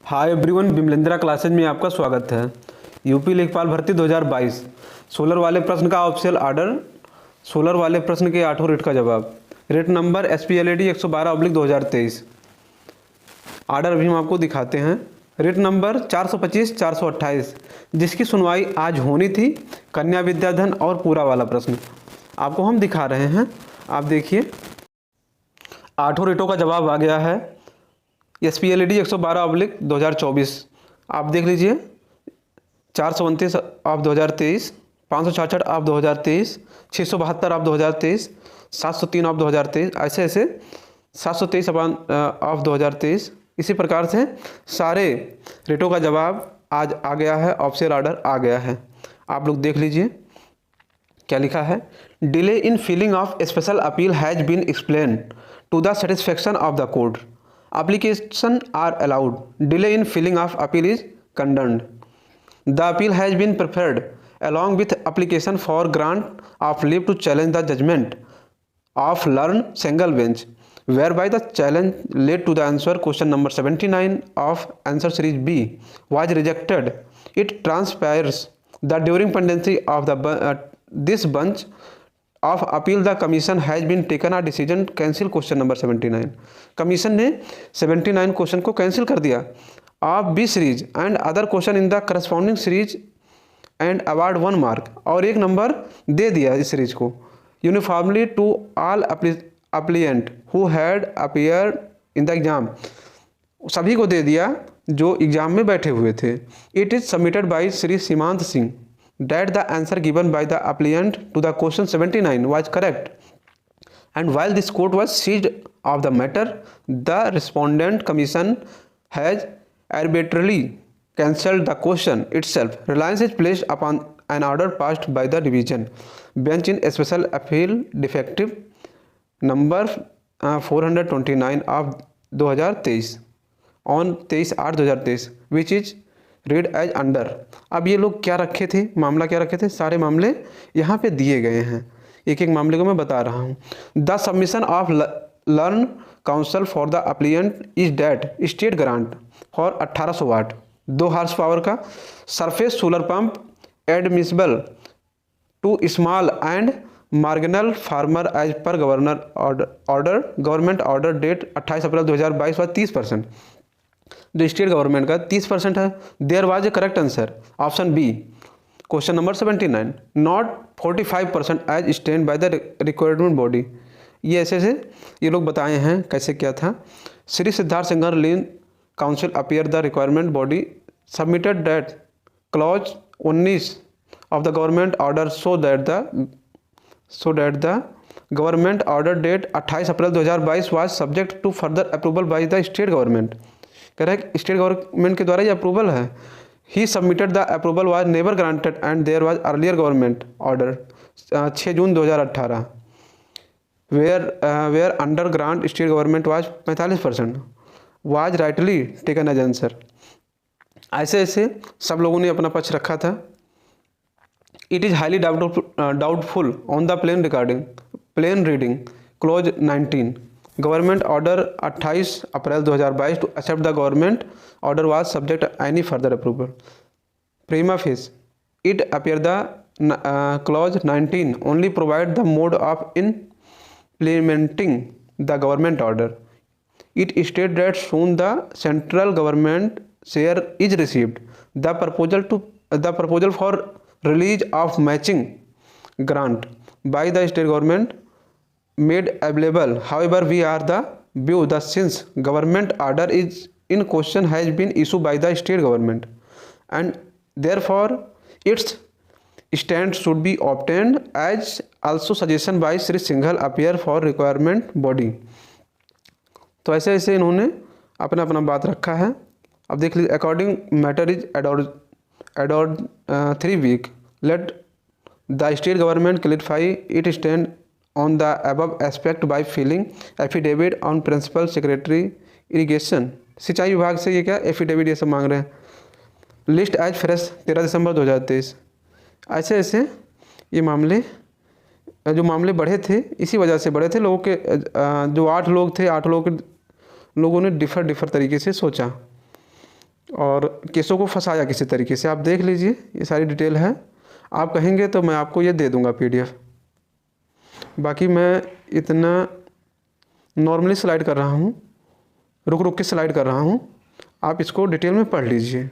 Hi everyone, बिमलेंद्रा classes में आपका स्वागत है। यूपी लेखपाल भर्ती 2022 सोलर वाले प्रश्न का ऑफिशियल आर्डर, सोलर वाले प्रश्न के 8 रेट का जवाब, रेट नंबर SPLAD 112/2023। आर्डर अभी हम आपको दिखाते हैं। रेट नंबर 425-428 जिसकी सुनवाई आज होनी थी, कन्या विद्याधन और पूरा वाला प्रश्न आपको हम दिखा रहे हैं। आप देखिए 8 रेटों का जवाब आ गया है। SPLAD 112/2024 आप देख लीजिए, 429/2023, 566/2023, 672/2023, 703/2023, ऐसे ऐसे 723/2023। इसी प्रकार से सारे रेटों का जवाब आज आ गया है, ऑफिशियल आर्डर आ गया है। आप लोग देख लीजिए क्या लिखा है। Delay in filing of special appeal has been explain to the satisfaction of the court. Application are allowed. Delay in filling of appeal is condoned. The appeal has been preferred along with application for grant of leave to challenge the judgment of learned single bench, whereby the challenge led to the answer question number 79 of answer series B was rejected. It transpires that during pendency of this bunch of appeal the commission has been taken a decision cancel question number 79। Commission ने 79 question को cancel कर दिया of B series and other question in the corresponding series and award 1 mark, और 1 number दे दिया इस series को uniformly to all appellant who had appeared in the exam. सभी को दे दिया जो एग्जाम में बैठे हुए थे। It is submitted by Shri सीमांत Singh that the answer given by the applicant to the question 79 was correct, and while this court was seized of the matter, the respondent commission has arbitrarily cancelled the question itself. Reliance is placed upon an order passed by the division bench in special appeal defective number 429 of 2023 on 23/8/2023 which is read as under. अब ये लोग क्या रखे थे, मामला क्या रखे थे, सारे मामले यहाँ पे दिए गए हैं। एक एक मामले को मैं बता रहा हूँ। The submission of learned counsel for the appellant is that state grant for 1800 watt 2 horse power का surface solar pump admissible to small and marginal farmer as per order government order date 28 April 2022 व 30%। जो state government का 30% है। There was a correct answer option B question number 79, not 45% as stand by the requirement body. ये ऐसे से ये लोग बताए हैं कैसे क्या था। श्री सिद्धार्थ सिंगर lean counsel appear the requirement body submitted that clause 19 of the government order so that the government order date 28 April 2022 was subject to further approval by the state government. कह रहा है स्टेट गवर्नमेंट के द्वारा ये approval है। He submitted the approval was never granted and there was earlier government order 6 June 2018 where under grant state government was 45% was rightly taken as answer. ऐसे ऐसे सब लोगों ने अपना पक्ष रखा था। It is highly doubtful on the plain reading clause 19 government order 28 April 2022 to accept the government order was subject any further approval. Prima facie it appear the clause 19 only provide the mode of implementing the government order. It state that soon the central government share is received the proposal for release of matching grant bye the state government made available. However, we are the view that since government order is in question has been issued by the state government and therefore its stand should be obtained as also suggestion by Sri Singhal appear for requirement body। तो ऐसे ऐसे इन्होंने अपना अपना बात रखा है। अब देख लीजिए according matter is adored 3 week let the state government clarify it stand on the above aspect by filling affidavit on principal secretary irrigation। सिंचाई विभाग से ये क्या एफिडेविट ये सब मांग रहे हैं। लिस्ट एज फ्रेश 13 दिसंबर 2023। ऐसे ऐसे ये मामले जो मामले बढ़े थे इसी वजह से बढ़े थे। लोगों के जो 8 लोग थे, 8 लोगों ने डिफर तरीके से सोचा। और केसों को फंसाया किसी तरीके से। आप देख लीजिए, ये सारी डिटेल है। आप कहेंगे तो मैं आपको ये दे दूंगा PDF। बाकी मैं इतना नॉर्मली स्लाइड कर रहा हूँ, रुक रुक के स्लाइड कर रहा हूँ। आप इसको डिटेल में पढ़ लीजिए,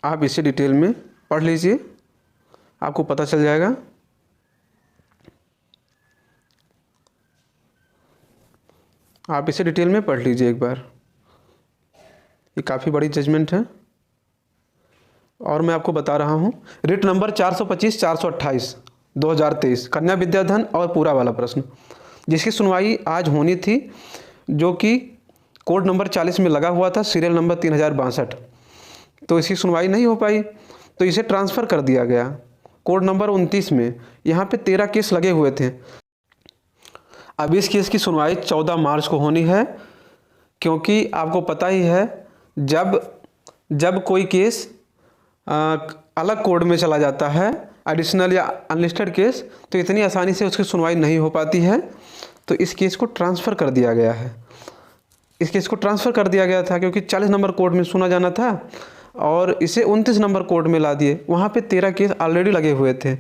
आप इसे डिटेल में पढ़ लीजिए, आपको पता चल जाएगा। आप इसे डिटेल में पढ़ लीजिए एक बार, ये काफ़ी बड़ी जजमेंट है। और मैं आपको बता रहा हूँ, रिट नंबर 425 428 2023 कन्या विद्याधन और पूरा वाला प्रश्न, जिसकी सुनवाई आज होनी थी, जो कि कोड नंबर 40 में लगा हुआ था, सीरियल नंबर 3062। तो इसकी सुनवाई नहीं हो पाई, तो इसे ट्रांसफ़र कर दिया गया कोड नंबर 29 में। यहाँ पे 13 केस लगे हुए थे। अब इस केस की सुनवाई 14 मार्च को होनी है, क्योंकि आपको पता ही है जब कोई केस अलग कोड में चला जाता है, एडिशनल या अनलिस्टेड केस, तो इतनी आसानी से उसकी सुनवाई नहीं हो पाती है। तो इस केस को ट्रांसफ़र कर दिया गया है। इस केस को ट्रांसफ़र कर दिया गया था क्योंकि 40 नंबर कोड में सुना जाना था, और इसे 29 नंबर कोड में ला दिए। वहाँ पे 13 केस ऑलरेडी लगे हुए थे।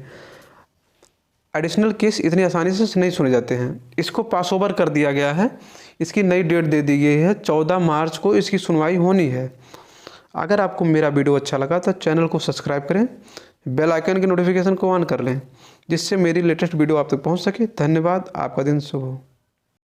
एडिशनल केस इतनी आसानी से नहीं सुने जाते हैं। इसको पास ओवर कर दिया गया है। इसकी नई डेट दे दी गई है, 14 मार्च को इसकी सुनवाई होनी है। अगर आपको मेरा वीडियो अच्छा लगा तो चैनल को सब्सक्राइब करें, बेल आइकन के नोटिफिकेशन को ऑन कर लें, जिससे मेरी लेटेस्ट वीडियो आप तक पहुंच सके। धन्यवाद। आपका दिन शुभ हो।